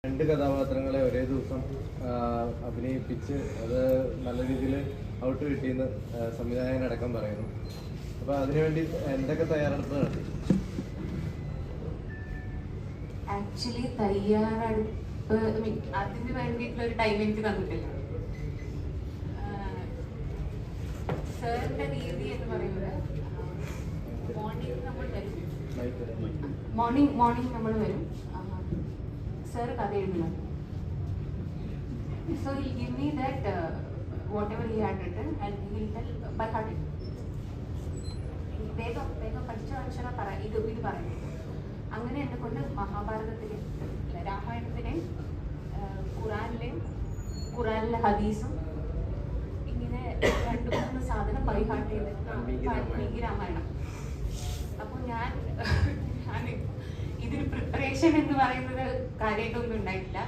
രണ്ട് കഥാപാത്രങ്ങളെ ഒരേ ദിവസം അഭിനയിപ്പിച്ച് അത് നല്ല രീതിയിൽ ഔട്ട് കിട്ടിയെന്ന് സംവിധായകനടക്കം പറയുന്നു. അപ്പോൾ അതിനുവേണ്ടി എന്തൊക്കെ തയ്യാറെടുപ്പ് നടത്തി? ആക്ച്വലി തയ്യാറെടുപ്പ് അതിന് വേണ്ടിയിട്ടുള്ള ഒരു ടൈം എനിക്ക് തന്നിട്ടില്ല. സാറിന്റെ രീതി എന്ന് പറയുന്നത് മോർണിംഗ് നമ്മൾ വരും, മോർണിംഗ് നമ്മൾ വരും, സാർ കഥ എഴുതുന്നത്. So he'll give me that whatever he had written and he'll tell by heart. വേഗം പഠിച്ച മനുഷ്യനെ ഇത് പറയുന്നത്. അങ്ങനെ എന്നെ കൊണ്ട് മഹാഭാരതത്തിലെ, രാമായണത്തിലെ, ഖുറാനിലെ ഹദീസും ഇങ്ങനെ 2-3 സാധനം ബൈ ഹാർട്ട് ചെയ്ത് വാൽമീകി രാമായണം. അപ്പോൾ ഞാൻ ഇതിന് പ്രിപ്പറേഷൻ എന്ന് പറയുന്നത് കാര്യമായിട്ടൊന്നും ഉണ്ടായിട്ടില്ല.